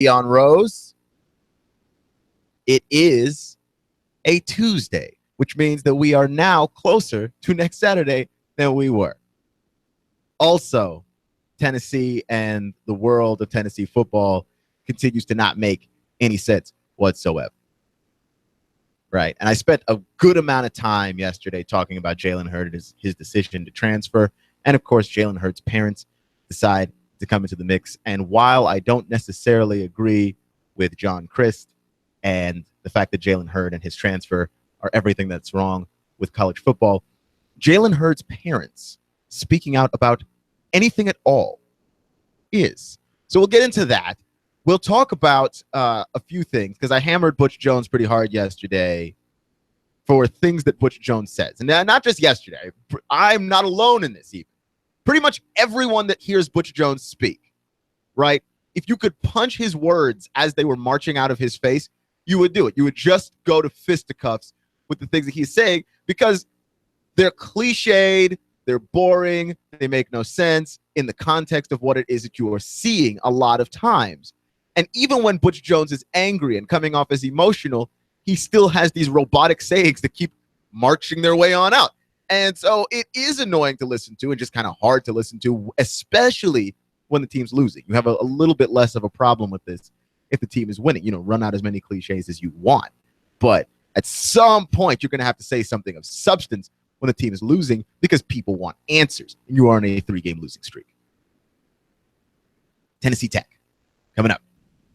Keon Rose. It is a Tuesday, which means that we are now closer to next Saturday than we were. Also, Tennessee and the world of Tennessee football continues to not make any sense whatsoever. Right. And I spent a good amount of time yesterday talking about Jalen Hurd and his decision to transfer. And, of course, Jalen Hurd's parents decide to come into the mix. And while I don't necessarily agree with John Christ and the fact that Jalen Hurd and his transfer are everything that's wrong with college football, Jalen Hurd's parents speaking out about anything at all is. So we'll get into that. We'll talk about a few things because I hammered Butch Jones pretty hard yesterday for things that Butch Jones says. And not just yesterday. I'm not alone in this even. Pretty much everyone that hears Butch Jones speak, right? If you could punch his words as they were marching out of his face, you would do it. You would just go to fisticuffs with the things that he's saying because they're cliched, they're boring, they make no sense in the context of what it is that you are seeing a lot of times. And even when Butch Jones is angry and coming off as emotional, he still has these robotic sayings that keep marching their way on out. And so it is annoying to listen to and just kind of hard to listen to, especially when the team's losing. You have a little bit less of a problem with this if the team is winning. You know, run out as many cliches as you want. But at some point, you're going to have to say something of substance when the team is losing because people want answers. And you are on a 3-game losing streak. Tennessee Tech coming up.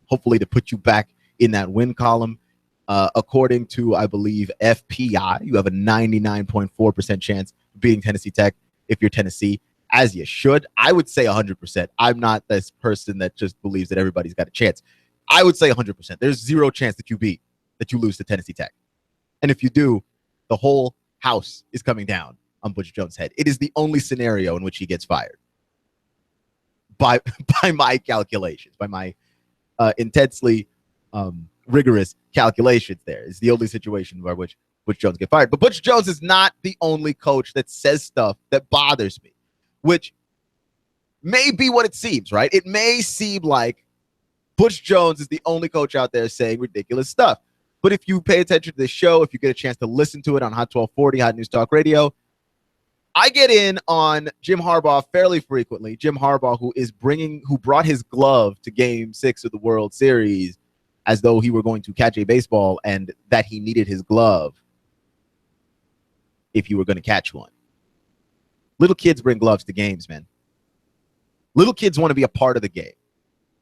Hopefully to put you back in that win column. According to, I believe, FPI, you have a 99.4% chance of beating Tennessee Tech if you're Tennessee, as you should. I would say 100%. I'm not this person that just believes that everybody's got a chance. I would say 100%. There's zero chance that you lose to Tennessee Tech. And if you do, the whole house is coming down on Butch Jones' head. It is the only scenario in which he gets fired. By my calculations, by my intensely rigorous calculations, there is the only situation by which Butch Jones get fired. But Butch Jones is not the only coach that says stuff that bothers me, which may be what it seems, right? It may seem like Butch Jones is the only coach out there saying ridiculous stuff. But if you pay attention to this show, if you get a chance to listen to it on Hot 1240, Hot News Talk Radio, I get in on Jim Harbaugh fairly frequently. Jim Harbaugh, who brought his glove to Game 6 of the World Series as though he were going to catch a baseball and that he needed his glove if you were going to catch one. Little kids bring gloves to games, man. Little kids want to be a part of the game.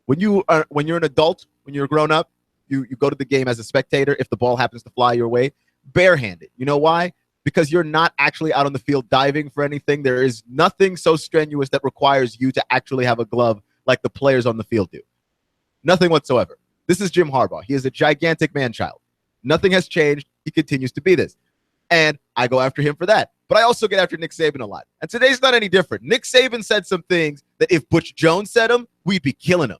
When you're an adult, when you're a grown up, you go to the game as a spectator. If the ball happens to fly your way, barehanded. You know why? Because you're not actually out on the field diving for anything. There is nothing so strenuous that requires you to actually have a glove like the players on the field do. Nothing whatsoever. This is Jim Harbaugh. He is a gigantic man-child. Nothing has changed. He continues to be this. And I go after him for that. But I also get after Nick Saban a lot. And today's not any different. Nick Saban said some things that if Butch Jones said them, we'd be killing him.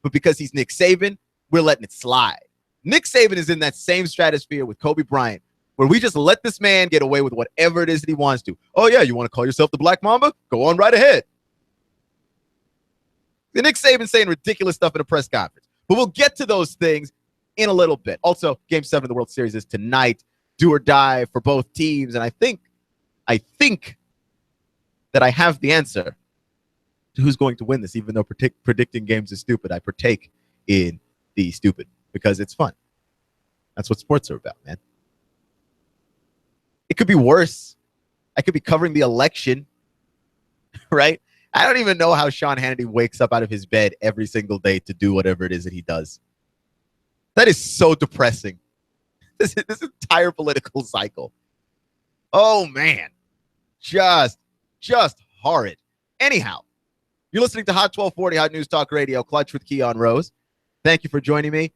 But because he's Nick Saban, we're letting it slide. Nick Saban is in that same stratosphere with Kobe Bryant, where we just let this man get away with whatever it is that he wants to. Oh, yeah, you want to call yourself the Black Mamba? Go on right ahead. The Nick Saban saying ridiculous stuff in a press conference. But we'll get to those things in a little bit. Also, Game 7 of the World Series is tonight. Do or die for both teams. And I think that I have the answer to who's going to win this, even though predicting games is stupid. I partake in the stupid because it's fun. That's what sports are about, man. It could be worse. I could be covering the election, right? I don't even know how Sean Hannity wakes up out of his bed every single day to do whatever it is that he does. That is so depressing. This entire political cycle. Oh, man. Just horrid. Anyhow, you're listening to Hot 1240, Hot News Talk Radio, Clutch with Keon Rose. Thank you for joining me.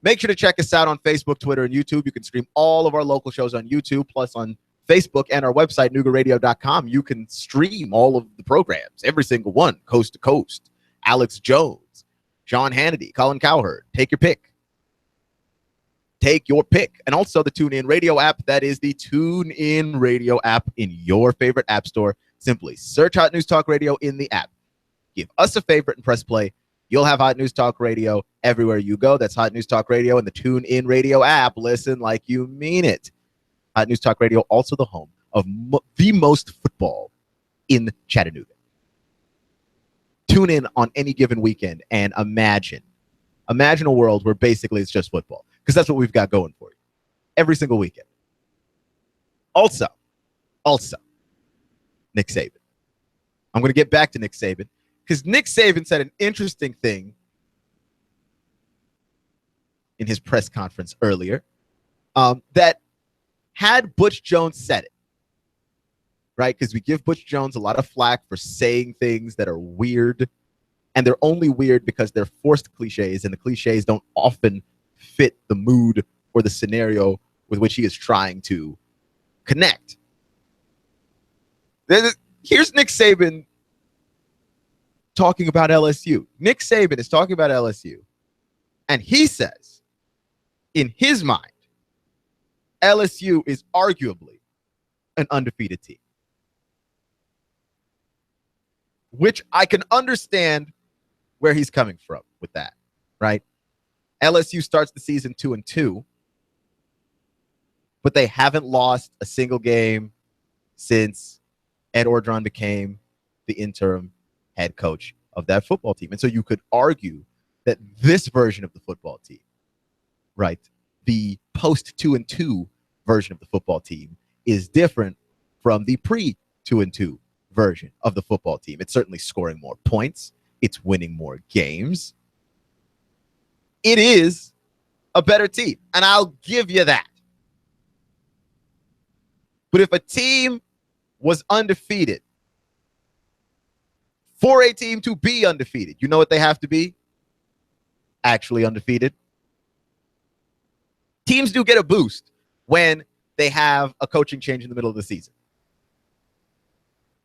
Make sure to check us out on Facebook, Twitter, and YouTube. You can stream all of our local shows on YouTube, plus on Facebook and our website, Noogaradio.com. You can stream all of the programs, every single one, coast to coast. Alex Jones, Sean Hannity, Colin Cowherd. Take your pick. Take your pick. And also the TuneIn Radio app. That is the TuneIn Radio app in your favorite app store. Simply search Hot News Talk Radio in the app. Give us a favorite and press play. You'll have Hot News Talk Radio everywhere you go. That's Hot News Talk Radio and the TuneIn Radio app. Listen like you mean it. Hot News Talk Radio, also the home of the most football in Chattanooga. Tune in on any given weekend and imagine a world where basically it's just football, because that's what we've got going for you every single weekend. Also, Nick Saban. I'm going to get back to Nick Saban because Nick Saban said an interesting thing in his press conference earlier that had Butch Jones said it, right? Because we give Butch Jones a lot of flack for saying things that are weird, and they're only weird because they're forced cliches, and the cliches don't often fit the mood or the scenario with which he is trying to connect. Here's Nick Saban talking about LSU. Nick Saban is talking about LSU, and he says, in his mind, LSU is arguably an undefeated team, which I can understand where he's coming from with that, right? LSU starts the season 2-2, but they haven't lost a single game since Ed Orgeron became the interim head coach of that football team. And so you could argue that this version of the football team, right, the post 2-2 version of the football team, is different from the pre 2-2 version of the football team. It's certainly scoring more points. It's winning more games. It is a better team, and I'll give you that. But if a team was undefeated, for a team to be undefeated, you know what they have to be? Actually undefeated. Teams do get a boost when they have a coaching change in the middle of the season,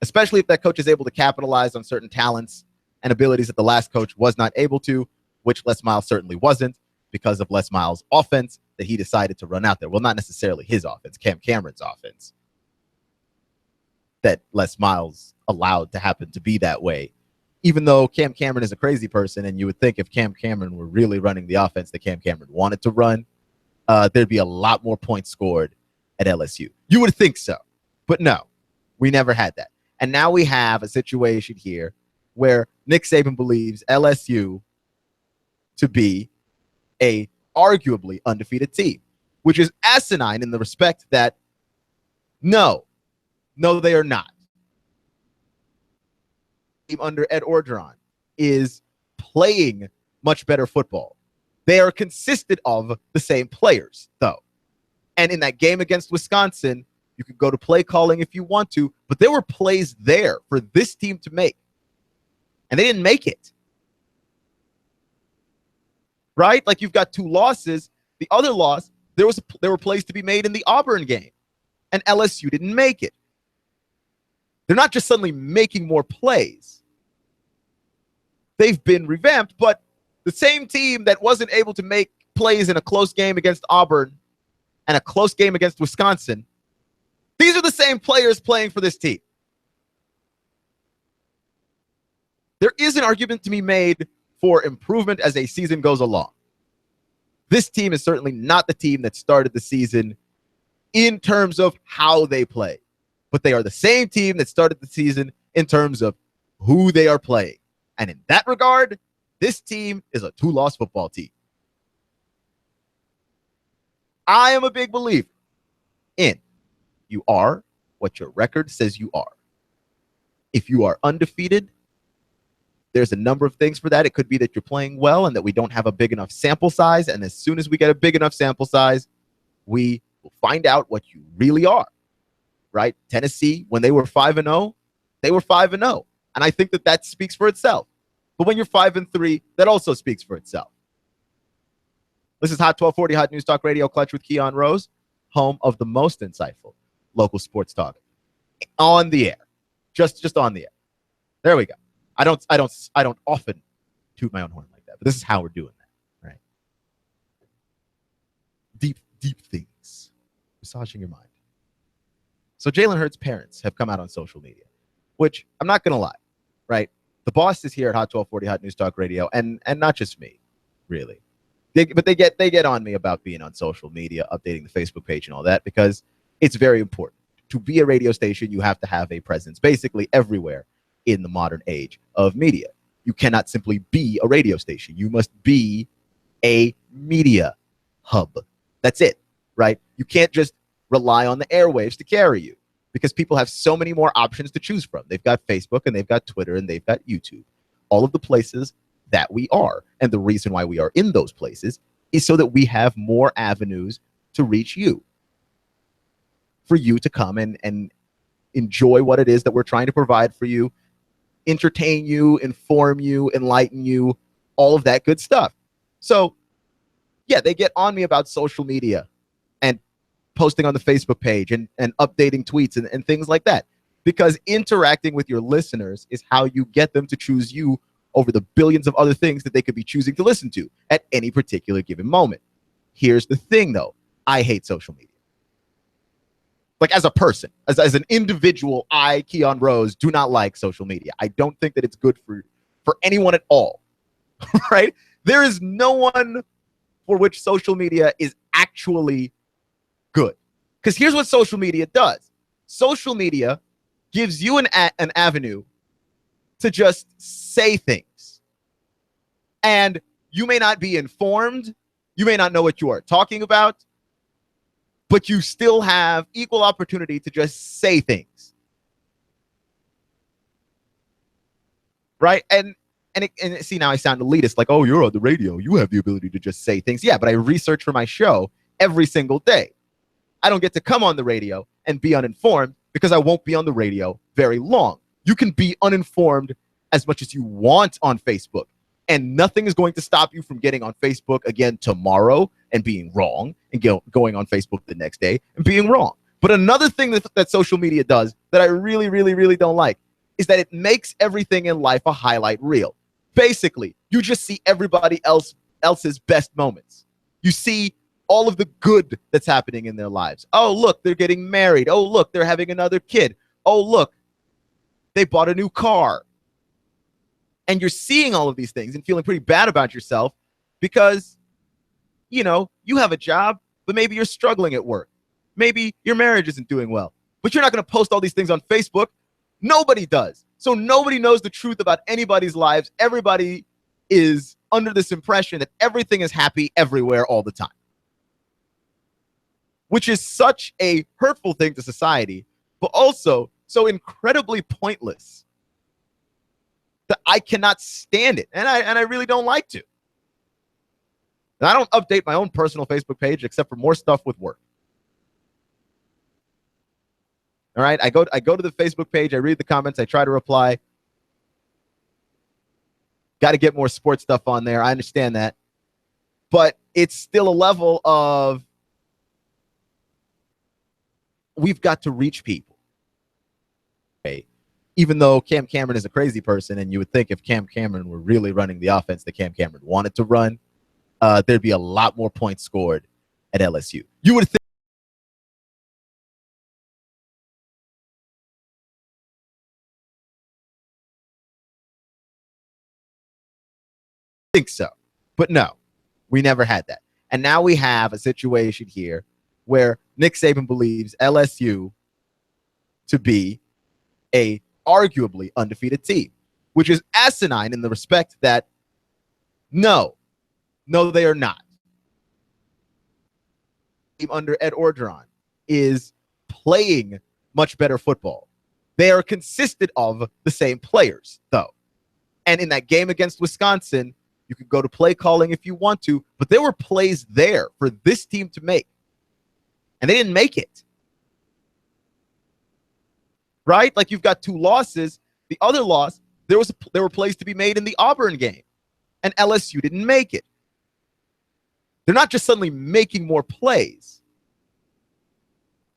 especially if that coach is able to capitalize on certain talents and abilities that the last coach was not able to, which Les Miles certainly wasn't, because of Les Miles' offense that he decided to run out there. Well, not necessarily his offense, Cam Cameron's offense, that Les Miles allowed to happen to be that way, even though Cam Cameron is a crazy person, and you would think if Cam Cameron were really running the offense that Cam Cameron wanted to run, there'd be a lot more points scored at LSU. You would think so, but no, we never had that. And now we have a situation here where Nick Saban believes LSU to be a arguably undefeated team, which is asinine in the respect that no, they are not. Under Ed Orgeron is playing much better football. They are consisted of the same players, though. And in that game against Wisconsin, you could go to play calling if you want to, but there were plays there for this team to make, and they didn't make it. Right? Like, you've got two losses. The other loss, there were plays to be made in the Auburn game, and LSU didn't make it. They're not just suddenly making more plays. They've been revamped, but the same team that wasn't able to make plays in a close game against Auburn and a close game against Wisconsin, these are the same players playing for this team. There is an argument to be made for improvement as a season goes along. This team is certainly not the team that started the season in terms of how they play, but they are the same team that started the season in terms of who they are playing. And in that regard, this team is a two-loss football team. I am a big believer in you are what your record says you are. If you are undefeated, there's a number of things for that. It could be that you're playing well and that we don't have a big enough sample size. And as soon as we get a big enough sample size, we will find out what you really are, right? Tennessee, when they were 5-0, they were 5-0. And I think that speaks for itself. But when you're 5-3, that also speaks for itself. This is Hot 1240, Hot News Talk Radio, Clutch with Keon Rose, home of the most insightful local sports talk on the air. Just on the air. There we go. I don't often toot my own horn like that, but this is how we're doing that, right? Deep things. Massaging your mind. So Jalen Hurts' parents have come out on social media, which I'm not going to lie, right? the bosses here at Hot 1240 Hot News Talk Radio, and not just me, really. They get on me about being on social media, updating the Facebook page and all that, because it's very important. To be a radio station, you have to have a presence basically everywhere in the modern age of media. You cannot simply be a radio station. You must be a media hub. That's it, right? You can't just rely on the airwaves to carry you, because people have so many more options to choose from. They've got Facebook and they've got Twitter and they've got YouTube, all of the places that we are. And the reason why we are in those places is so that we have more avenues to reach you, for you to come and enjoy what it is that we're trying to provide for you, entertain you, inform you, enlighten you, all of that good stuff. So yeah, they get on me about social media and posting on the Facebook page and updating tweets and things like that, because interacting with your listeners is how you get them to choose you over the billions of other things that they could be choosing to listen to at any particular given moment. Here's the thing, though. I hate social media. Like, as a person, as an individual, I, Keon Rose, do not like social media. I don't think that it's good for anyone at all, right? There is no one for which social media is actually good. Because here's what social media does. Social media gives you an avenue to just say things. And you may not be informed. You may not know what you are talking about, but you still have equal opportunity to just say things. Right? And see, now I sound elitist, like, oh, you're on the radio. You have the ability to just say things. Yeah, but I research for my show every single day. I don't get to come on the radio and be uninformed because I won't be on the radio very long. You can be uninformed as much as you want on Facebook, and nothing is going to stop you from getting on Facebook again tomorrow and being wrong, and going on Facebook the next day and being wrong. But another thing that social media does that I really, really, really don't like is that it makes everything in life a highlight reel. Basically, you just see everybody else's best moments. You see all of the good that's happening in their lives. Oh, look, they're getting married. Oh, look, they're having another kid. Oh, look, they bought a new car. And you're seeing all of these things and feeling pretty bad about yourself because, you know, you have a job, but maybe you're struggling at work. Maybe your marriage isn't doing well. But you're not going to post all these things on Facebook. Nobody does. So nobody knows the truth about anybody's lives. Everybody is under this impression that everything is happy everywhere all the time, which is such a hurtful thing to society, but also so incredibly pointless that I cannot stand it. And I really don't like to. And I don't update my own personal Facebook page except for more stuff with work. All right, I go to the Facebook page, I read the comments, I try to reply. Got to get more sports stuff on there. I understand that. But it's still a level of we've got to reach people. Okay. Even though Cam Cameron is a crazy person, and you would think if Cam Cameron were really running the offense that Cam Cameron wanted to run, there'd be a lot more points scored at LSU. You would think so. But no, we never had that. And now we have a situation here where Nick Saban believes LSU to be a arguably undefeated team, which is asinine in the respect that no, they are not. Under Ed Orgeron is playing much better football. They are consisted of the same players, though. And in that game against Wisconsin, you could go to play calling if you want to, but there were plays there for this team to make, and they didn't make it. Right? Like, you've got two losses. The other loss, there were plays to be made in the Auburn game, and LSU didn't make it. They're not just suddenly making more plays.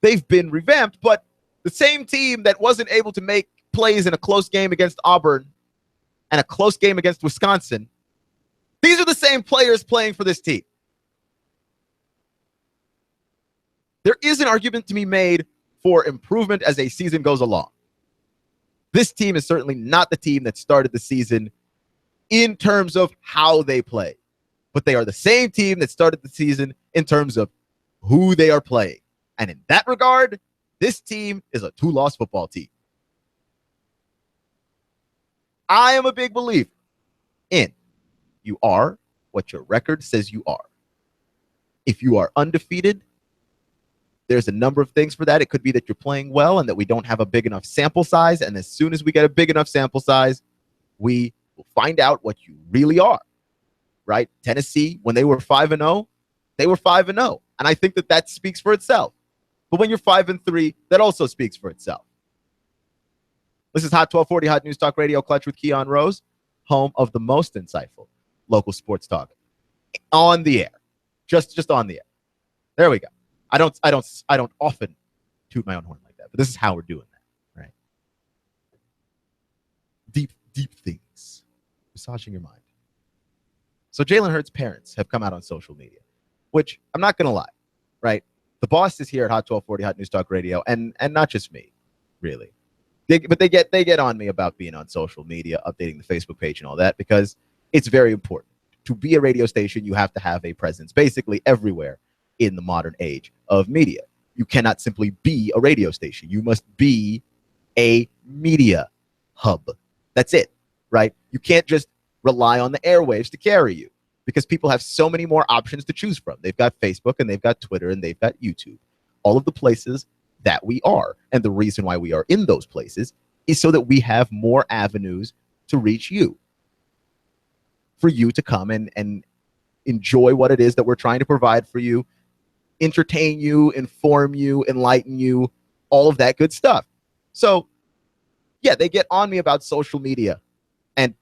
They've been revamped, but the same team that wasn't able to make plays in a close game against Auburn and a close game against Wisconsin, these are the same players playing for this team. There is an argument to be made for improvement as a season goes along. This team is certainly not the team that started the season in terms of how they play, but they are the same team that started the season in terms of who they are playing. And in that regard, this team is a 2-loss football team. I am a big believer in you are what your record says you are. If you are undefeated, there's a number of things for that. It could be that you're playing well and that we don't have a big enough sample size. And as soon as we get a big enough sample size, we will find out what you really are, right? Tennessee, when they were 5-0, they were 5-0. And I think that speaks for itself. But when you're 5-3, that also speaks for itself. This is Hot 1240, Hot News Talk Radio, Clutch with Keon Rose, home of the most insightful local sports talk on the air. Just on the air. There we go. I don't often toot my own horn like that, but this is how we're doing that, right? Deep things. Massaging your mind. So Jalen Hurts' parents have come out on social media, which I'm not going to lie, right? The boss is here at Hot 1240, Hot News Talk Radio, and not just me, really. But they get on me about being on social media, updating the Facebook page and all that, because it's very important. To be a radio station, you have to have a presence basically everywhere in the modern age of media. You cannot simply be a radio station. You must be a media hub. That's it, right? You can't just rely on the airwaves to carry you because people have so many more options to choose from. They've got Facebook and they've got Twitter and they've got YouTube. All of the places that we are. And the reason why we are in those places is so that we have more avenues to reach you. For you to come and enjoy what it is that we're trying to provide for you, entertain you, inform you, enlighten you, all of that good stuff. So, yeah, they get on me about social media and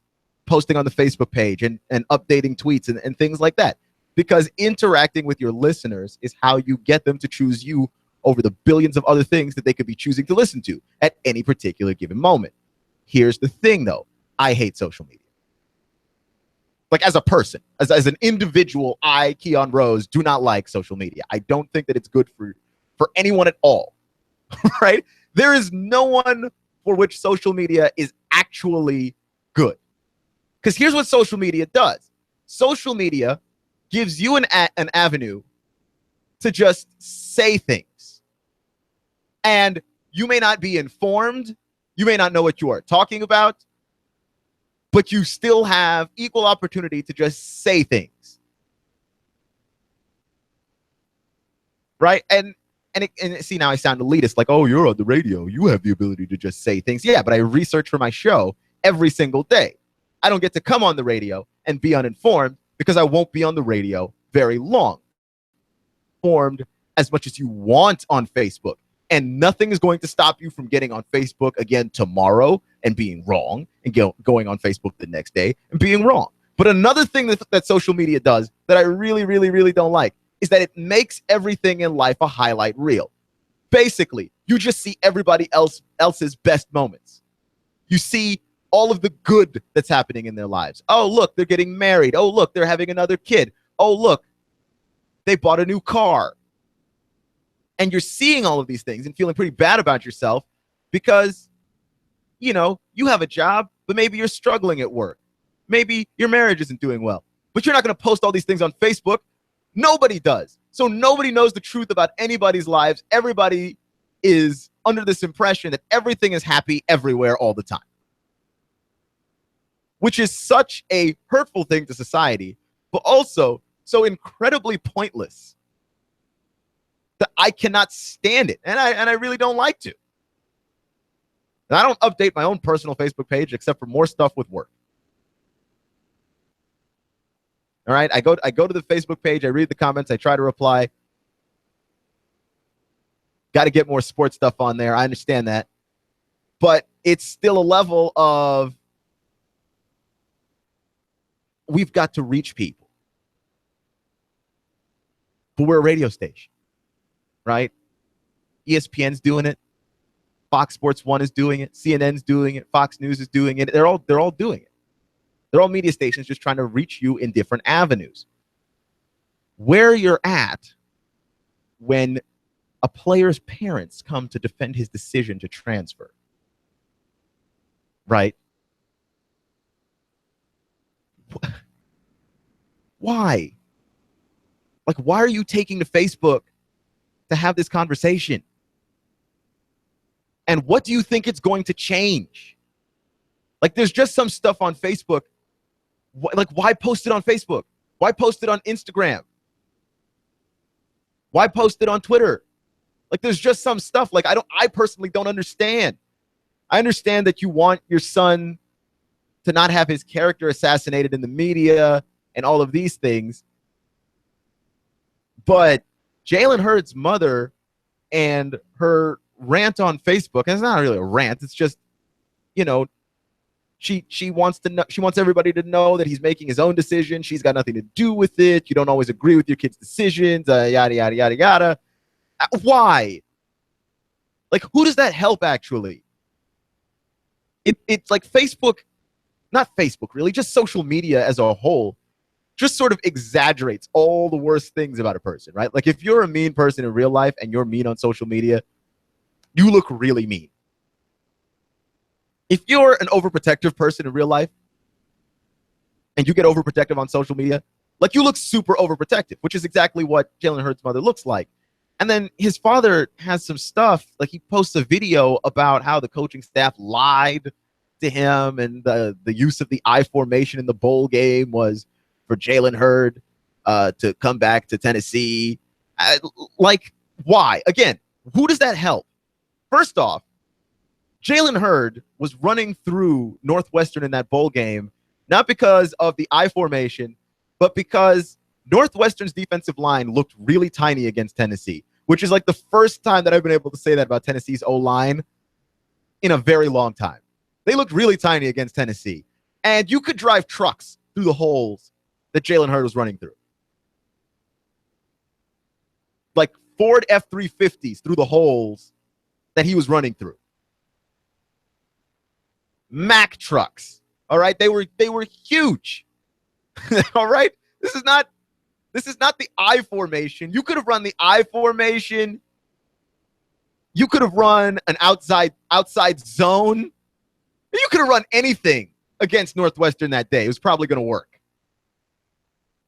posting on the Facebook page and updating tweets and things like that. Because interacting with your listeners is how you get them to choose you over the billions of other things that they could be choosing to listen to at any particular given moment. Here's the thing, though. I hate social media. Like as a person, as an individual, I, Keon Rose, do not like social media. I don't think that it's good for anyone at all, right? There is no one for which social media is actually good. Because here's what social media does. Social media gives you an avenue to just say things. And you may not be informed. You may not know what you are talking about. But you still have equal opportunity to just say things. Right? And see, now I sound elitist, like, oh, you're on the radio. You have the ability to just say things. Yeah, but I research for my show every single day. I don't get to come on the radio and be uninformed because I won't be on the radio very long. Informed as much as you want on Facebook. And nothing is going to stop you from getting on Facebook again tomorrow and being wrong and going on Facebook the next day and being wrong. But another thing that social media does that I really, really, really don't like is that it makes everything in life a highlight reel. Basically, you just see everybody else's best moments. You see all of the good that's happening in their lives. Oh, look, they're getting married. Oh, look, they're having another kid. Oh, look, they bought a new car. And you're seeing all of these things and feeling pretty bad about yourself because, you know, you have a job, but maybe you're struggling at work. Maybe your marriage isn't doing well. But you're not going to post all these things on Facebook. Nobody does. So nobody knows the truth about anybody's lives. Everybody is under this impression that everything is happy everywhere all the time, which is such a hurtful thing to society, but also so incredibly pointless that I cannot stand it, and I really don't like to. And I don't update my own personal Facebook page except for more stuff with work. All right, I go to the Facebook page, I read the comments, I try to reply. Got to get more sports stuff on there. I understand that, but it's still a level of we've got to reach people. But we're a radio station. Right? ESPN's doing it. Fox Sports 1 is doing it. CNN's doing it. Fox News is doing it. They're all doing it. They're all media stations just trying to reach you in different avenues. Where you're at when a player's parents come to defend his decision to transfer. right? Why? Like, why are you taking to Facebook to have this conversation? And what do you think it's going to change? Like, there's just some stuff on Facebook. Like, why post it on Facebook? Why post it on Instagram? Why post it on Twitter? Like, there's just some stuff. Like, I personally don't understand. I understand that you want your son to not have his character assassinated in the media and all of these things. But Jalen Hurd's mother and her rant on Facebook, and it's not really a rant, it's just, you know, she wants to know, she wants everybody to know that he's making his own decision. She's got nothing to do with it. You don't always agree with your kid's decisions, yada, yada, yada, yada. Why? Like, who does that help, actually? It's like Facebook, not Facebook, really, just social media as a whole, just sort of exaggerates all the worst things about a person, right? Like, if you're a mean person in real life and you're mean on social media, you look really mean. If you're an overprotective person in real life and you get overprotective on social media, like, you look super overprotective, which is exactly what Jalen Hurd's mother looks like. And then his father has some stuff, like, he posts a video about how the coaching staff lied to him and the use of the I formation in the bowl game was for Jalen Hurd to come back to Tennessee. Like, why? Again, who does that help? First off, Jalen Hurd was running through Northwestern in that bowl game, not because of the I formation, but because Northwestern's defensive line looked really tiny against Tennessee, which is like the first time that I've been able to say that about Tennessee's O-line in a very long time. They looked really tiny against Tennessee. And you could drive trucks through the holes that Jalen Hurd was running through. Like Ford F-350s through the holes that he was running through. Mack trucks. All right. They were huge. All right. This is not the I formation. You could have run the I formation. You could have run an outside zone. You could have run anything against Northwestern that day. It was probably going to work.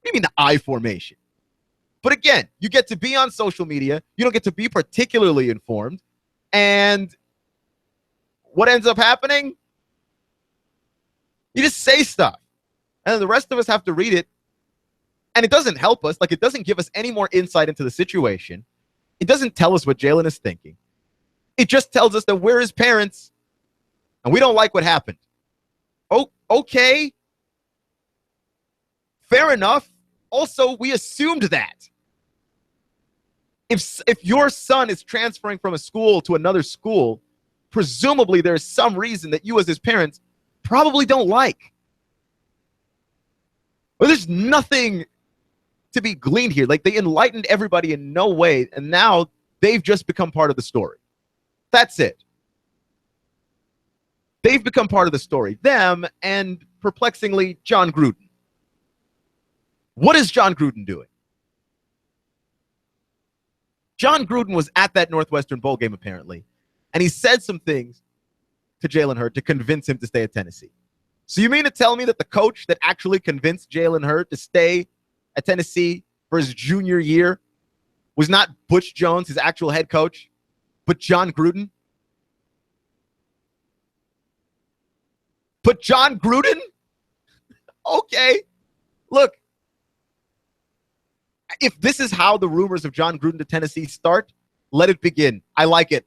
What do you mean the I formation? But again, you get to be on social media. You don't get to be particularly informed. And what ends up happening? You just say stuff. And the rest of us have to read it. And it doesn't help us. Like, it doesn't give us any more insight into the situation. It doesn't tell us what Jalen is thinking. It just tells us that we're his parents and we don't like what happened. Oh, okay. Fair enough. Also, we assumed that. If your son is transferring from a school to another school, presumably there's some reason that you as his parents probably don't like. But there's nothing to be gleaned here. Like, they enlightened everybody in no way, and now they've just become part of the story. That's it. They've become part of the story. Them and, perplexingly, John Gruden. What is John Gruden doing? John Gruden was at that Northwestern bowl game, apparently, and he said some things to Jalen Hurd to convince him to stay at Tennessee. So you mean to tell me that the coach that actually convinced Jalen Hurd to stay at Tennessee for his junior year was not Butch Jones, his actual head coach, but John Gruden? But John Gruden? Okay. Look, if this is how the rumors of John Gruden to Tennessee start, let it begin. I like it.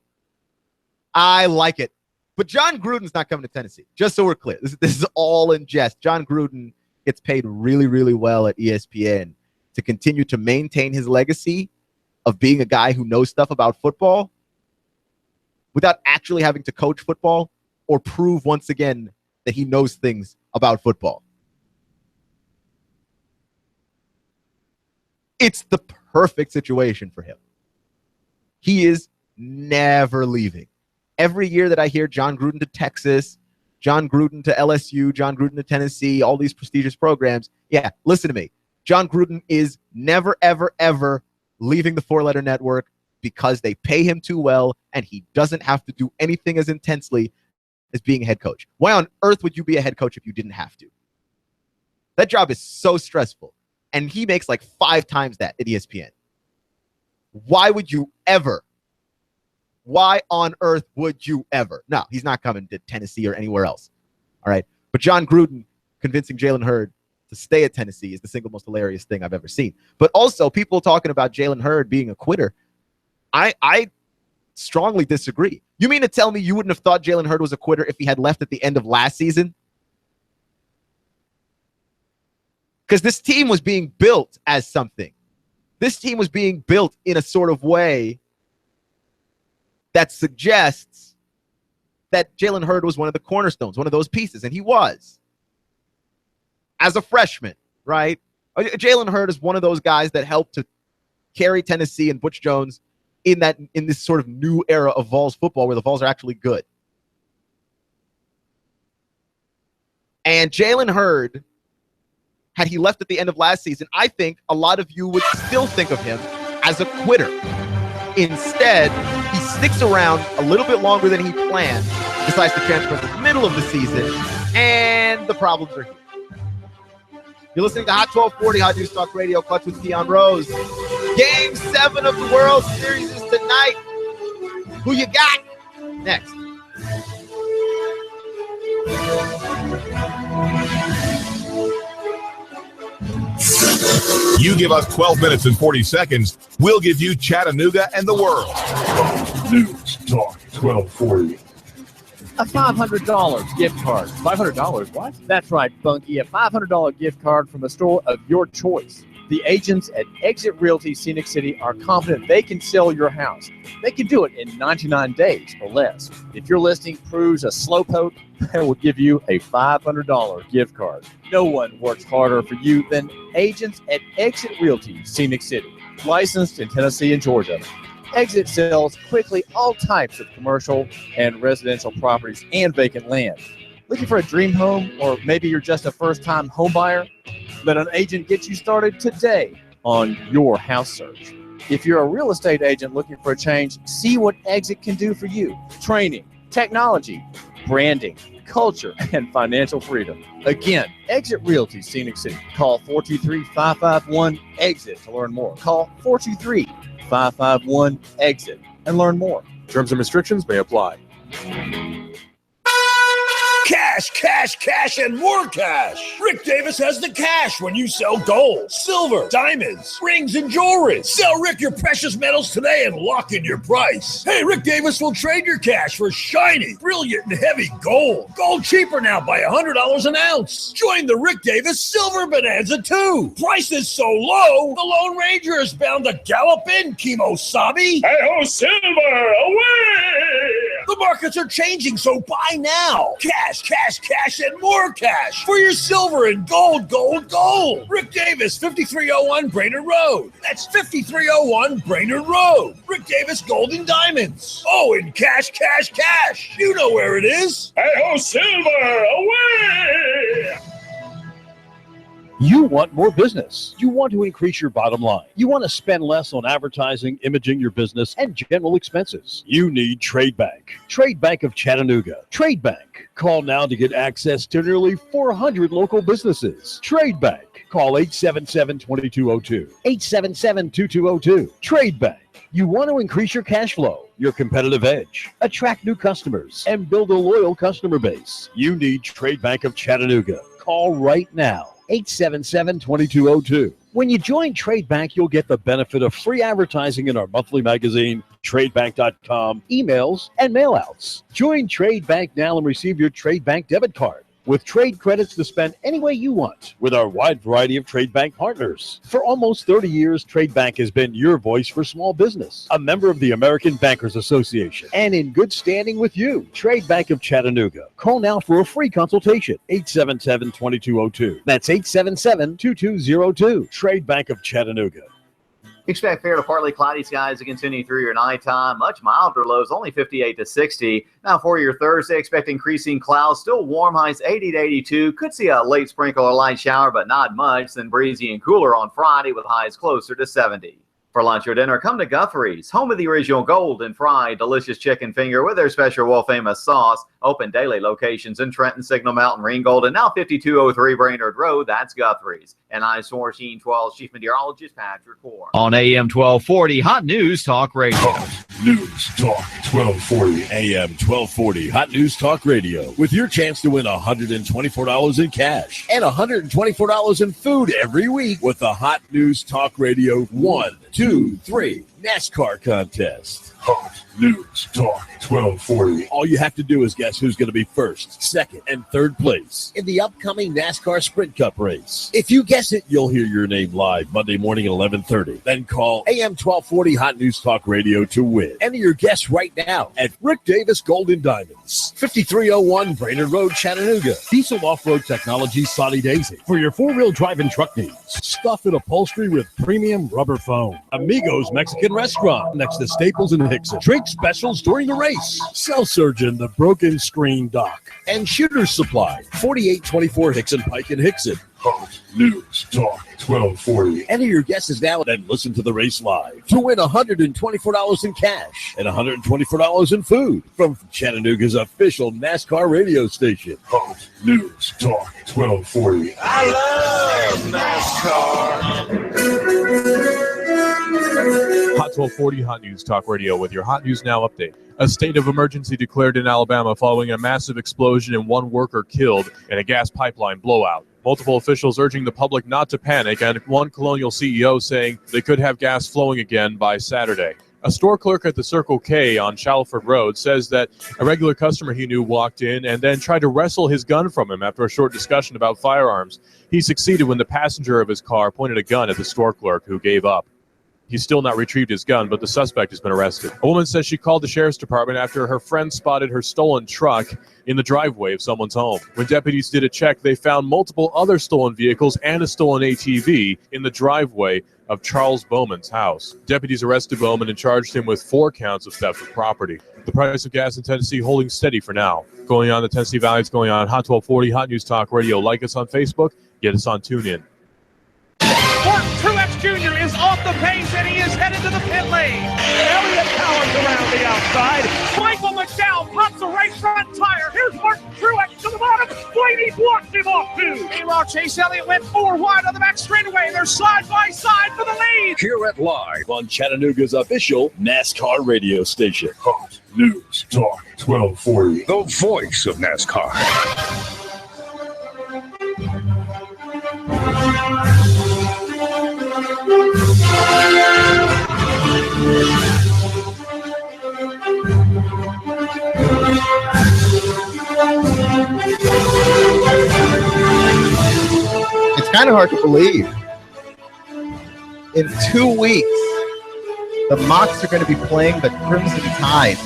I like it. But John Gruden's not coming to Tennessee, just so we're clear. This is all in jest. John Gruden gets paid really, really well at ESPN to continue to maintain his legacy of being a guy who knows stuff about football without actually having to coach football or prove once again that he knows things about football. It's the perfect situation for him. He is never leaving. Every year that I hear John Gruden to Texas, John Gruden to LSU, John Gruden to Tennessee, all these prestigious programs, yeah, listen to me. John Gruden is never, ever, ever leaving the four-letter network because they pay him too well and he doesn't have to do anything as intensely as being a head coach. Why on earth would you be a head coach if you didn't have to? That job is so stressful. And he makes like 5 times that at ESPN. Why would you ever? Why on earth would you ever? No, he's not coming to Tennessee or anywhere else. All right. But John Gruden convincing Jalen Hurd to stay at Tennessee is the single most hilarious thing I've ever seen. But also people talking about Jalen Hurd being a quitter. I strongly disagree. You mean to tell me you wouldn't have thought Jalen Hurd was a quitter if he had left at the end of last season? Because this team was being built as something. This team was being built in a sort of way that suggests that Jalen Hurd was one of the cornerstones, one of those pieces, and he was. As a freshman, right? Jalen Hurd is one of those guys that helped to carry Tennessee and Butch Jones in this sort of new era of Vols football where the Vols are actually good. And Jalen Hurd, had he left at the end of last season, I think a lot of you would still think of him as a quitter. Instead, he sticks around a little bit longer than he planned, decides to transfer in the middle of the season, and the problems are here. You're listening to Hot 1240, Hot News Talk Radio, Clutch with Keon Rose. Game 7 of the World Series is tonight. Who you got? Next. You give us 12 minutes and 40 seconds, we'll give you Chattanooga and the world. News Talk 1240. A $500 gift card. $500? What? That's right, Funky. A $500 gift card from a store of your choice. The agents at Exit Realty Scenic City are confident they can sell your house. They can do it in 99 days or less. If your listing proves a slowpoke, they will give you a $500 gift card. No one works harder for you than agents at Exit Realty Scenic City. Licensed in Tennessee and Georgia. Exit sells quickly all types of commercial and residential properties and vacant land. Looking for a dream home, or maybe you're just a first-time home buyer? Let an agent get you started today on your house search. If you're a real estate agent looking for a change, see what Exit can do for you. Training, technology, branding, culture, and financial freedom. Again, Exit Realty Scenic City. Call 423-551-EXIT to learn more. Call 423-551-EXIT and learn more. Terms and restrictions may apply. Cash, cash, cash, and more cash. Rick Davis has the cash when you sell gold, silver, diamonds, rings, and jewelry. Sell Rick your precious metals today and lock in your price. Hey, Rick Davis will trade your cash for shiny, brilliant, and heavy gold. Gold cheaper now by $100 an ounce. Join the Rick Davis Silver Bonanza too. Prices so low, the Lone Ranger is bound to gallop in, Kimosabe. Hey-ho, silver, away! The markets are changing, so buy now. Cash, cash, cash, and more cash for your silver and gold, gold, gold. Rick Davis, 5301 Brainerd Road. That's 5301 Brainerd Road. Rick Davis Gold and Diamonds. Oh, and cash, cash, cash. You know where it is. Hey-ho, silver, away! You want more business. You want to increase your bottom line. You want to spend less on advertising, imaging your business, and general expenses. You need Trade Bank. Trade Bank of Chattanooga. Trade Bank. Call now to get access to nearly 400 local businesses. Trade Bank. Call 877-2202. 877-2202. Trade Bank. You want to increase your cash flow, your competitive edge, attract new customers, and build a loyal customer base. You need Trade Bank of Chattanooga. Call right now. 877-2202. When you join Trade Bank, you'll get the benefit of free advertising in our monthly magazine, tradebank.com, emails, and mailouts. Join Trade Bank now and receive your Trade Bank debit card with trade credits to spend any way you want with our wide variety of Trade Bank partners. For almost 30 years, Trade Bank has been your voice for small business, a member of the American Bankers Association, and in good standing with you. Trade Bank of Chattanooga. Call now for a free consultation. 877-2202. That's 877-2202. Trade Bank of Chattanooga. Expect fair to partly cloudy skies to continue through your nighttime. Much milder lows, only 58 to 60. Now for your Thursday, expect increasing clouds. Still warm, highs 80 to 82. Could see a late sprinkle or light shower, but not much. Then breezy and cooler on Friday with highs closer to 70. For lunch or dinner, come to Guthrie's, home of the original golden fried delicious chicken finger with their special world-famous sauce. Open daily locations in Trenton, Signal Mountain, Ringgold, and now 5203 Brainerd Road. That's Guthrie's. And I'm 1412 Chief Meteorologist Patrick Core. On AM 1240, Hot News Talk Radio. Hot News Talk 1240. AM 1240, Hot News Talk Radio. With your chance to win $124 in cash and $124 in food every week with the Hot News Talk Radio 1, 2, 3 NASCAR contest. Hot News Talk 1240. All you have to do is guess who's going to be first, second, and third place in the upcoming NASCAR Sprint Cup race. If you guess it, you'll hear your name live Monday morning at 11:30. Then call AM 1240 Hot News Talk Radio to win. Enter your guess right now at Rick Davis Golden Diamonds, 5301 Brainerd Road, Chattanooga. Diesel Off-Road Technology Soddy Daisy for your four-wheel drive and truck needs. Stuff and upholstery with premium rubber foam. Amigos Mexican Restaurant next to Staples and Hickson. Drink specials during the race. Cell Surgeon, the Broken Screen Doc. And Shooter's Supply, 4824 Hickson Pike in Hickson. Hot News Talk 1240. Enter your guesses now and then listen to the race live to win $124 in cash and $124 in food from Chattanooga's official NASCAR radio station. Hot News Talk 1240. I love NASCAR. Hot 1240 Hot News Talk Radio with your Hot News Now update. A state of emergency declared in Alabama following a massive explosion and one worker killed in a gas pipeline blowout. Multiple officials urging the public not to panic, and one Colonial CEO saying they could have gas flowing again by Saturday. A store clerk at the Circle K on Shalford Road says that a regular customer he knew walked in and then tried to wrestle his gun from him after a short discussion about firearms. He succeeded when the passenger of his car pointed a gun at the store clerk, who gave up. He's still not retrieved his gun, but the suspect has been arrested. A woman says she called the sheriff's department after her friend spotted her stolen truck in the driveway of someone's home. When deputies did a check, they found multiple other stolen vehicles and a stolen ATV in the driveway of Charles Bowman's house. Deputies arrested Bowman and charged him with 4 counts of theft of property. The price of gas in Tennessee holding steady for now. Going on the Tennessee Valley, it's going on Hot 1240 Hot News Talk Radio. Like us on Facebook, get us on TuneIn. Truex Jr. is off the pace and he is headed to the pit lane. Elliott powers around the outside. Michael McDowell pops a right front tire. Here's Martin Truex to the bottom. Blaney blocks him off too. Meanwhile, Chase Elliott went 4 wide on the back straightaway. They're side by side for the lead. Hear it live on Chattanooga's official NASCAR radio station. Hot News Talk 1240. The voice of NASCAR. It's kind of hard to believe. In 2 weeks, the Mocs are going to be playing the Crimson Tide.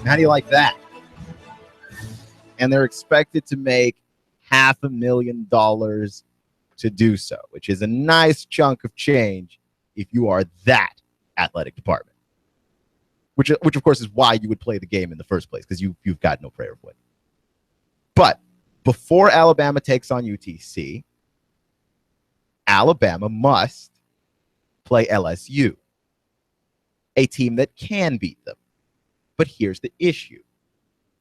How do you like that? And they're expected to make $500,000 to do so, which is a nice chunk of change if you are that athletic department. Which of course is why you would play the game in the first place, because you've got no prayer of winning. But before Alabama takes on UTC, Alabama must play LSU, a team that can beat them. But here's the issue.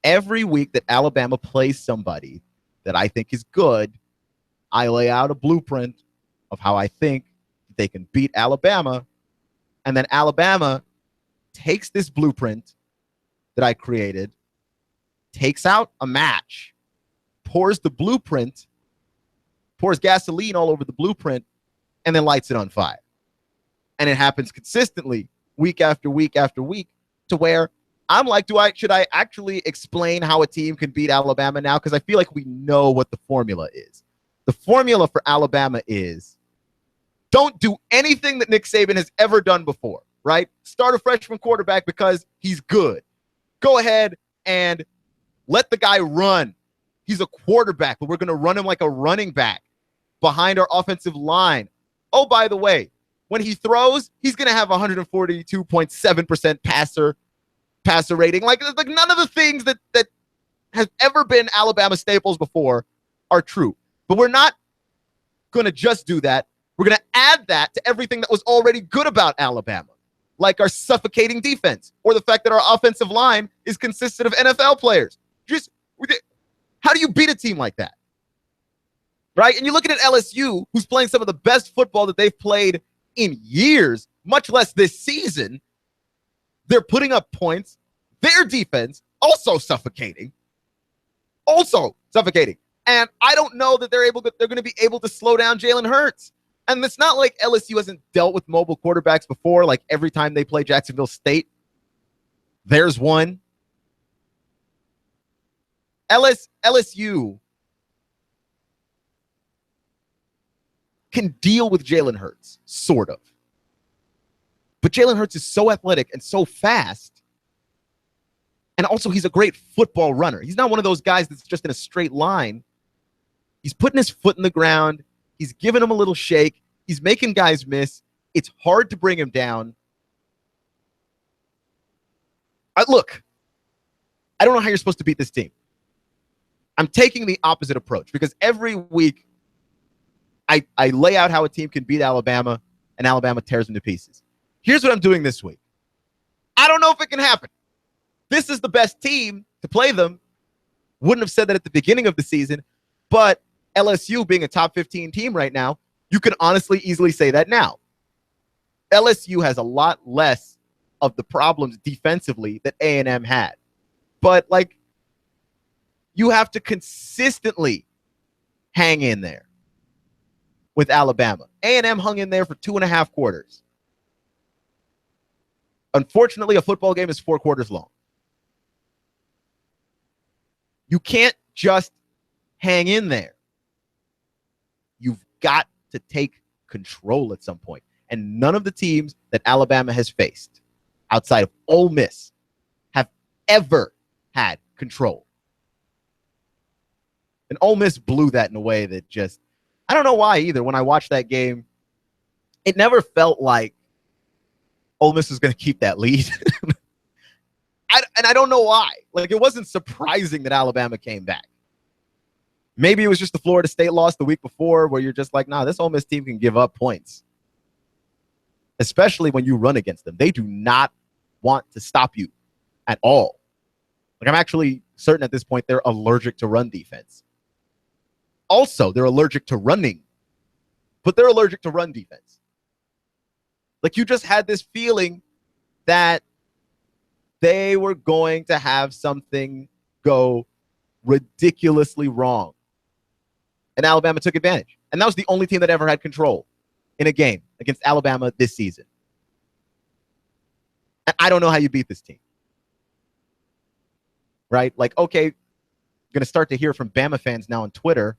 Every week that Alabama plays somebody that I think is good, I lay out a blueprint of how I think they can beat Alabama, and then Alabama takes this blueprint that I created, takes out a match, pours the blueprint, pours gasoline all over the blueprint, and then lights it on fire. And it happens consistently, week after week after week, to where I'm like, should I actually explain how a team can beat Alabama now? Because I feel like we know what the formula is. The formula for Alabama is don't do anything that Nick Saban has ever done before, right? Start a freshman quarterback because he's good. Go ahead and let the guy run. He's a quarterback, but we're going to run him like a running back behind our offensive line. Oh, by the way, when he throws, he's going to have 142.7% passer rating. Like none of the things that have ever been Alabama staples before are true. But we're not going to just do that. We're going to add that to everything that was already good about Alabama, like our suffocating defense or the fact that our offensive line is consistent of NFL players. How do you beat a team like that? Right? And you're looking at LSU, who's playing some of the best football that they've played in years, much less this season. They're putting up points. Their defense also suffocating. And I don't know that they're going to be able to slow down Jalen Hurts. And it's not like LSU hasn't dealt with mobile quarterbacks before, like every time they play Jacksonville State. There's one. LSU can deal with Jalen Hurts, sort of. But Jalen Hurts is so athletic and so fast. And also, he's a great football runner. He's not one of those guys that's just in a straight line. He's putting his foot in the ground. He's giving him a little shake. He's making guys miss. It's hard to bring him down. Look, I don't know how you're supposed to beat this team. I'm taking the opposite approach because every week I lay out how a team can beat Alabama, and Alabama tears them to pieces. Here's what I'm doing this week. I don't know if it can happen. This is the best team to play them. Wouldn't have said that at the beginning of the season, but LSU being a top 15 team right now, you can honestly easily say that now. LSU has a lot less of the problems defensively that A&M had. But, like, you have to consistently hang in there with Alabama. A&M hung in there for 2.5 quarters. Unfortunately, a football game is 4 quarters long. You can't just hang in there. You've got to take control at some point. And none of the teams that Alabama has faced outside of Ole Miss have ever had control. And Ole Miss blew that in a way that just, I don't know why either. When I watched that game, it never felt like Ole Miss was going to keep that lead. And I don't know why. Like, it wasn't surprising that Alabama came back. Maybe it was just the Florida State loss the week before where you're just like, nah, this Ole Miss team can give up points. Especially when you run against them. They do not want to stop you at all. Like, I'm actually certain at this point they're allergic to run defense. Also, they're allergic to running. But they're allergic to run defense. Like, you just had this feeling that they were going to have something go ridiculously wrong. And Alabama took advantage. And that was the only team that ever had control in a game against Alabama this season. And I don't know how you beat this team. Right? Like, okay, I'm going to start to hear from Bama fans now on Twitter.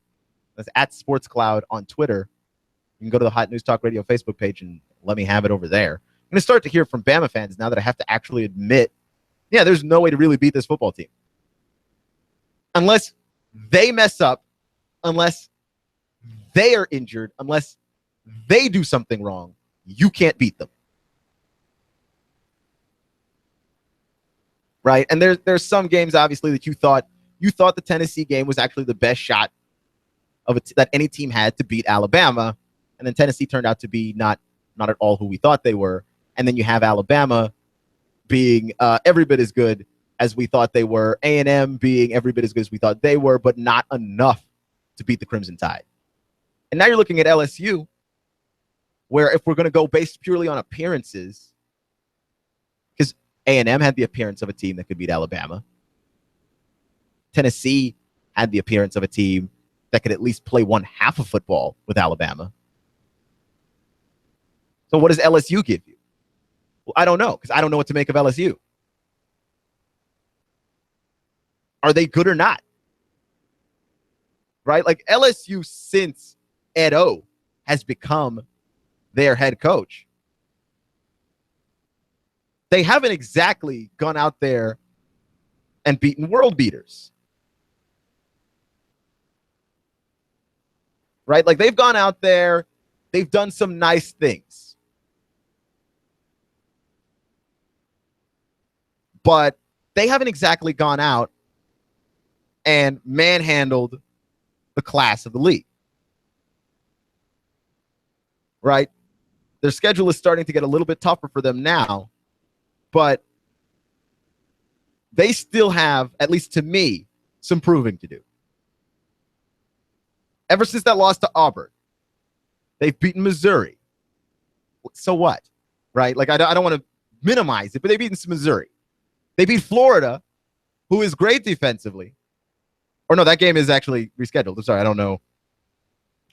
That's at SportsCloud on Twitter. You can go to the Hot News Talk Radio Facebook page and let me have it over there. I'm going to start to hear from Bama fans now that I have to actually admit, yeah, there's no way to really beat this football team. Unless they mess up, unless they are injured, unless they do something wrong, you can't beat them. Right? And there's some games, obviously, that you thought the Tennessee game was actually the best shot of that any team had to beat Alabama. And then Tennessee turned out to be not at all who we thought they were. And then you have Alabama being every bit as good as we thought they were. A&M being every bit as good as we thought they were, but not enough to beat the Crimson Tide. And now you're looking at LSU, where if we're going to go based purely on appearances, because A&M had the appearance of a team that could beat Alabama. Tennessee had the appearance of a team that could at least play one half of football with Alabama. So what does LSU give you? Well, I don't know, because I don't know what to make of LSU. Are they good or not? Right? Like, LSU, since Ed O has become their head coach, they haven't exactly gone out there and beaten world beaters. Right? Like, they've gone out there, they've done some nice things. But they haven't exactly gone out and manhandled the class of the league. right? Their schedule is starting to get a little bit tougher for them now, but they still have, at least to me, some proving to do. Ever since that loss to Auburn, they've beaten Missouri. So what, right? Like, I don't want to minimize it, but they've beaten Missouri. They beat Florida, who is great defensively. Or no, that game is actually rescheduled. I'm sorry, I don't know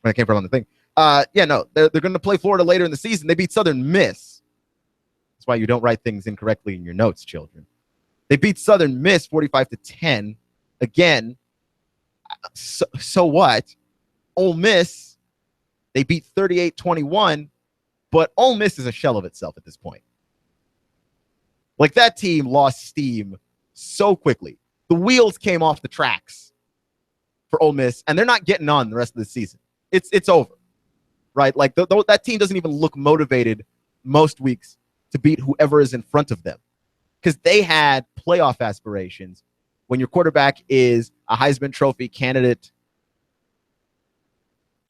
where I came from on the thing. They're going to play Florida later in the season. They beat Southern Miss. That's why you don't write things incorrectly in your notes, children. They beat Southern Miss 45-10. Again, so what? Ole Miss, they beat 38-21, but Ole Miss is a shell of itself at this point. Like, that team lost steam so quickly. The wheels came off the tracks for Ole Miss, and they're not getting on the rest of the season. It's over, right? Like, that team doesn't even look motivated most weeks to beat whoever is in front of them, because they had playoff aspirations when your quarterback is a Heisman Trophy candidate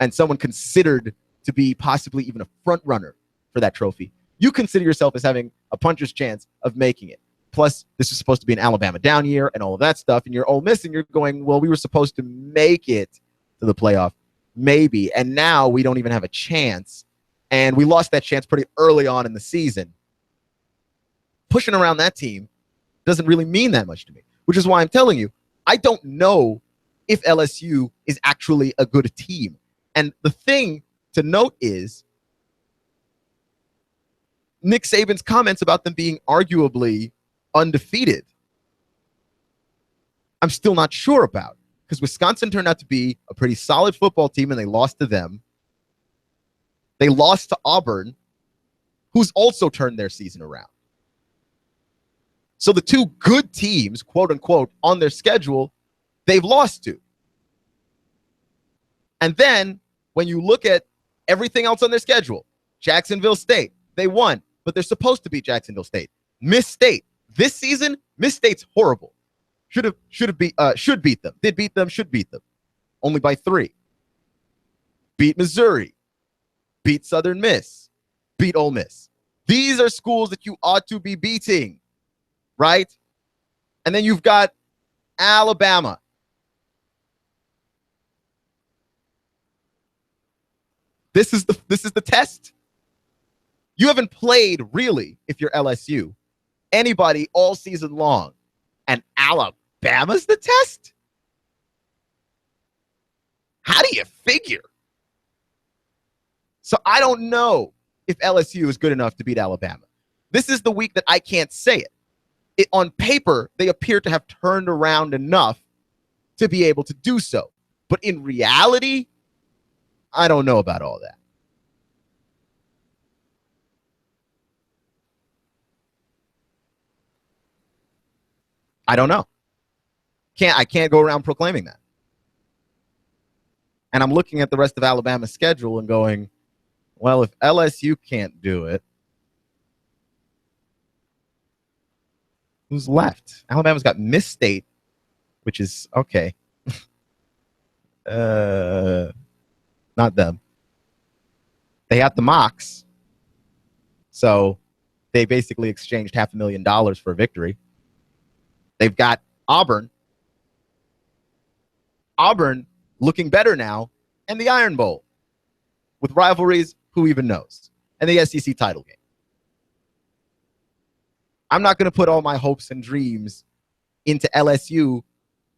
and someone considered to be possibly even a front runner for that trophy. You consider yourself as having a puncher's chance of making it. Plus, this is supposed to be an Alabama down year and all of that stuff, and you're Ole Miss, and you're going, well, we were supposed to make it to the playoff, maybe, and now we don't even have a chance, and we lost that chance pretty early on in the season. Pushing around that team doesn't really mean that much to me, which is why I'm telling you, I don't know if LSU is actually a good team. And the thing to note is Nick Saban's comments about them being arguably undefeated, I'm still not sure about, because Wisconsin turned out to be a pretty solid football team, and they lost to them. They lost to Auburn, who's also turned their season around. So the two good teams, quote unquote, on their schedule, they've lost to. And then when you look at everything else on their schedule, Jacksonville State, they won, but they're supposed to beat Jacksonville State. Miss State, this season, Miss State's horrible. Should beat them. Did beat them, should beat them. Only by 3. Beat Missouri. Beat Southern Miss. Beat Ole Miss. These are schools that you ought to be beating, right? And then you've got Alabama. This is the test. You haven't played, really, if you're LSU, anybody all season long, and Alabama's the test? How do you figure? So I don't know if LSU is good enough to beat Alabama. This is the week that I can't say it. On paper, they appear to have turned around enough to be able to do so. But in reality, I don't know about all that. I don't know. I can't go around proclaiming that. And I'm looking at the rest of Alabama's schedule and going, well, if LSU can't do it, who's left? Alabama's got Miss State, which is okay. Not them. They have the Mocs. So they basically exchanged $500,000 for a victory. They've got Auburn. Auburn looking better now, and the Iron Bowl. With rivalries, who even knows? And the SEC title game. I'm not going to put all my hopes and dreams into LSU,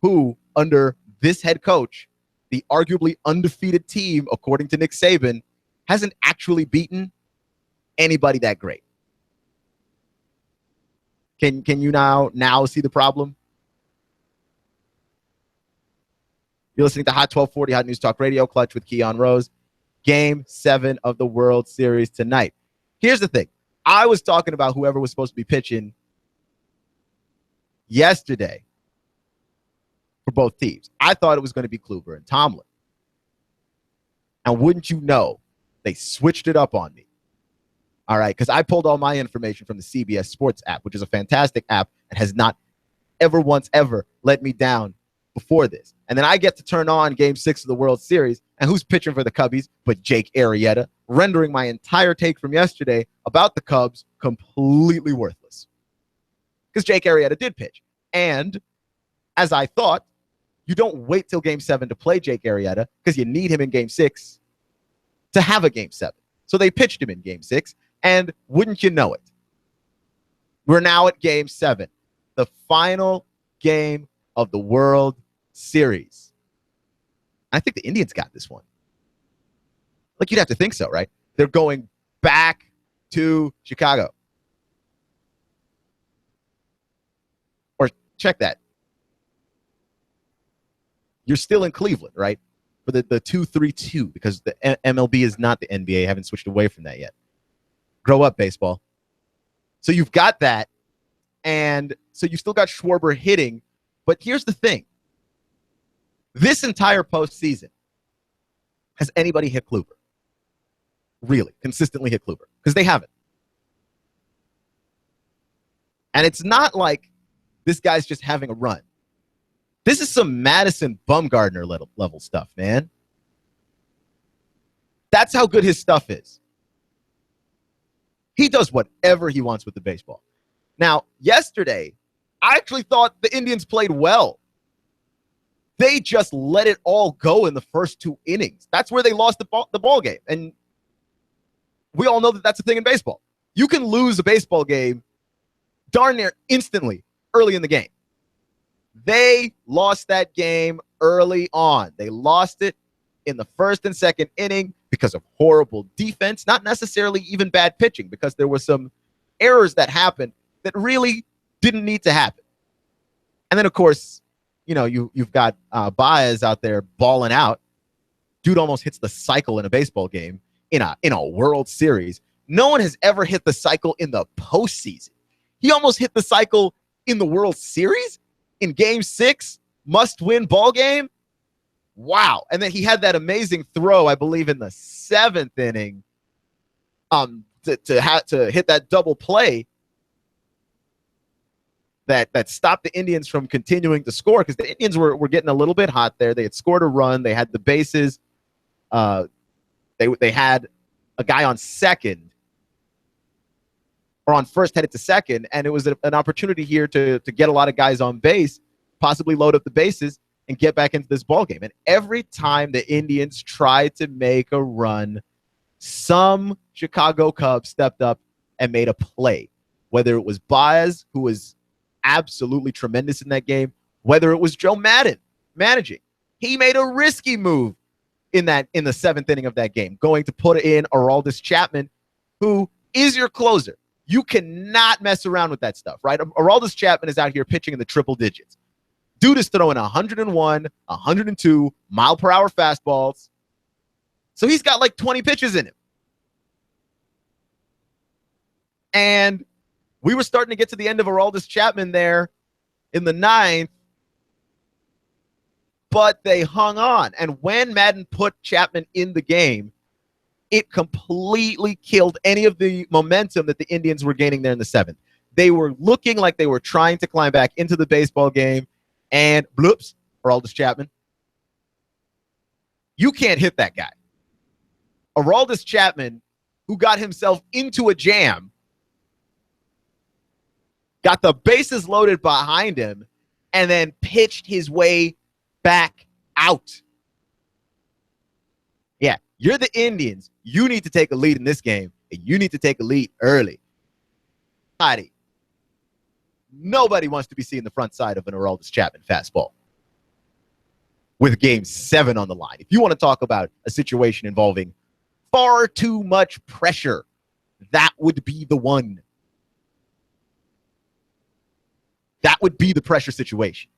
who, under this head coach, the arguably undefeated team, according to Nick Saban, hasn't actually beaten anybody that great. Can you now see the problem? You're listening to Hot 1240, Hot News Talk Radio, Clutch with Keon Rose. Game 7 of the World Series tonight. Here's the thing. I was talking about whoever was supposed to be pitching yesterday for both teams. I thought it was going to be Kluber and Tomlin. And wouldn't you know, they switched it up on me. All right, because I pulled all my information from the CBS Sports app, which is a fantastic app and has not ever let me down before this. And then I get to turn on Game 6 of the World Series, And who's pitching for the Cubbies but Jake Arrieta, rendering my entire take from yesterday about the Cubs completely worthless. Because Jake Arrieta did pitch. And as I thought, you don't wait till Game 7 to play Jake Arrieta because you need him in Game 6 to have a Game 7. So they pitched him in Game 6, and wouldn't you know it, we're now at Game 7, the final game of the World Series. I think the Indians got this one. Like, you'd have to think so, right? They're going back to Chicago. Or check that. You're still in Cleveland, right? For the 2-3-2, because the MLB is not the NBA. Haven't switched away from that yet. Grow up, baseball. So you've got that, and so you've still got Schwarber hitting. But here's the thing. This entire postseason, has anybody hit Kluber? Really, consistently hit Kluber? Because they haven't. And it's not like this guy's just having a run. This is some Madison Bumgarner level stuff, man. That's how good his stuff is. He does whatever he wants with the baseball. Now, yesterday, I actually thought the Indians played well. They just let it all go in the first 2 innings. That's where they lost the ball game. And we all know that that's a thing in baseball. You can lose a baseball game darn near instantly early in the game. They lost that game early on. They lost it in the first and second inning because of horrible defense, not necessarily even bad pitching, because there were some errors that happened that really didn't need to happen. And then, of course, you know, you've got Baez out there balling out. Dude almost hits the cycle in a baseball game in a World Series. No one has ever hit the cycle in the postseason. He almost hit the cycle in the World Series in Game 6, must-win ball game. Wow! And then he had that amazing throw, I believe, in the 7th inning, to hit that double play that stopped the Indians from continuing to score, because the Indians were getting a little bit hot there. They had scored a run. They had the bases. They had a guy on second, or on first, headed to second, and it was an opportunity here to get a lot of guys on base, possibly load up the bases, and get back into this ball game. And every time the Indians tried to make a run, some Chicago Cubs stepped up and made a play, whether it was Baez, who was absolutely tremendous in that game, whether it was Joe Madden managing. He made a risky move in the 7th inning of that game, going to put in Aroldis Chapman, who is your closer. You cannot mess around with that stuff, right? Aroldis Chapman is out here pitching in the triple digits. Dude is throwing 101, 102 mile-per-hour fastballs. So he's got like 20 pitches in him. And we were starting to get to the end of Aroldis Chapman there in the 9th, but they hung on. And when Madden put Chapman in the game, it completely killed any of the momentum that the Indians were gaining there in the 7th. They were looking like they were trying to climb back into the baseball game, and bloops, Aroldis Chapman. You can't hit that guy. Aroldis Chapman, who got himself into a jam, got the bases loaded behind him, and then pitched his way back out. Yeah, you're the Indians. You need to take a lead in this game, and you need to take a lead early. Nobody wants to be seeing the front side of an Aroldis Chapman fastball with Game 7 on the line. If you want to talk about a situation involving far too much pressure, that would be the one. That would be the pressure situation.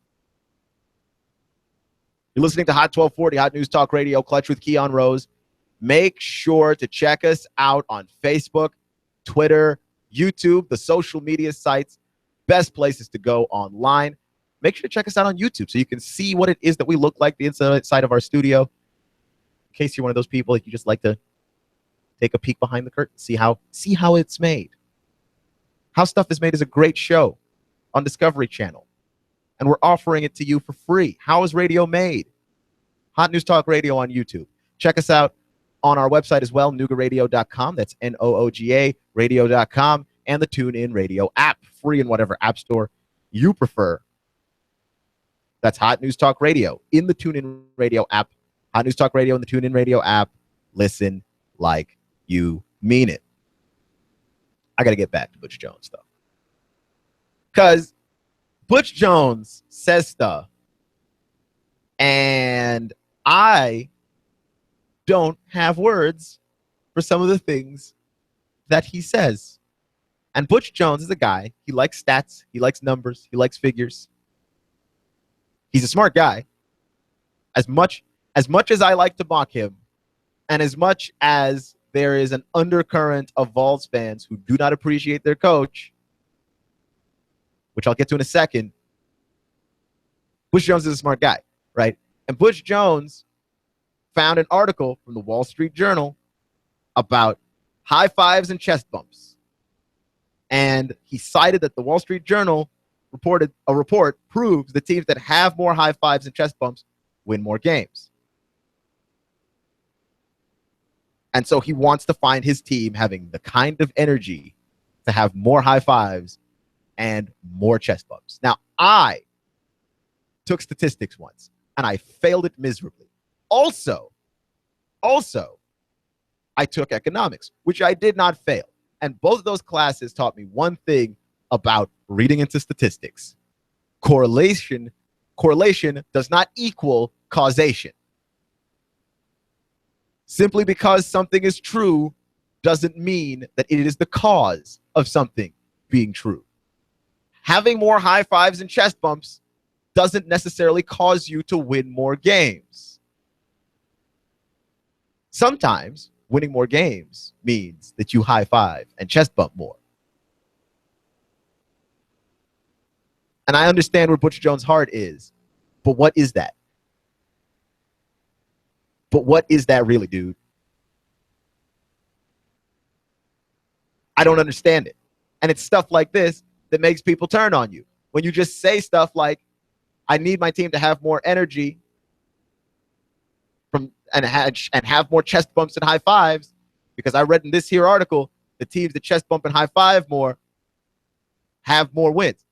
You're listening to Hot 1240, Hot News Talk Radio, Clutch with Keon Rose. Make sure to check us out on Facebook, Twitter, YouTube, the social media sites, best places to go online. Make sure to check us out on YouTube so you can see what it is that we look like, the inside of our studio. In case you're one of those people that you just like to take a peek behind the curtain, see how it's made. How Stuff is Made is a great show on Discovery Channel, and we're offering it to you for free. How is radio made? Hot News Talk Radio on YouTube. Check us out on our website as well, noogaradio.com. That's Nooga radio.com, and the TuneIn Radio app, free in whatever app store you prefer. That's Hot News Talk Radio in the TuneIn Radio app. Hot News Talk Radio in the TuneIn Radio app. Listen like you mean it. I got to get back to Butch Jones, though. Because Butch Jones says stuff, and I don't have words for some of the things that he says. And Butch Jones is a guy. He likes stats. He likes numbers. He likes figures. He's a smart guy. As much as I like to mock him, and as much as there is an undercurrent of Vols fans who do not appreciate their coach, which I'll get to in a second, Butch Jones is a smart guy, right? And Butch Jones found an article from the Wall Street Journal about high fives and chest bumps. And he cited that the Wall Street Journal report proves the teams that have more high fives and chest bumps win more games. And so he wants to find his team having the kind of energy to have more high fives and more chest bumps. Now, I took statistics once, and I failed it miserably. Also, I took economics, which I did not fail. And both of those classes taught me one thing about reading into statistics. Correlation does not equal causation. Simply because something is true doesn't mean that it is the cause of something being true. Having more high fives and chest bumps doesn't necessarily cause you to win more games. Sometimes winning more games means that you high five and chest bump more. And I understand where Butch Jones' heart is, but what is that? But what is that really, dude? I don't understand it. And it's stuff like this that makes people turn on you. When you just say stuff like, I need my team to have more energy and have more chest bumps and high fives, because I read in this here article, the teams that chest bump and high five more have more wins.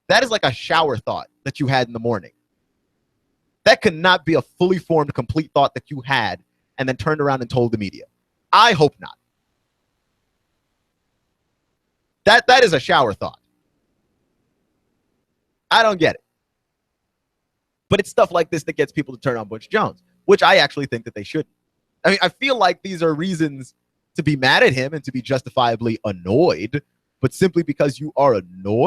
That is like a shower thought that you had in the morning. That cannot be a fully formed, complete thought that you had and then turned around and told the media. I hope not. That is a shower thought. I don't get it. But it's stuff like this that gets people to turn on Butch Jones, which I actually think that they shouldn't. I mean, I feel like these are reasons to be mad at him and to be justifiably annoyed, but simply because you are annoyed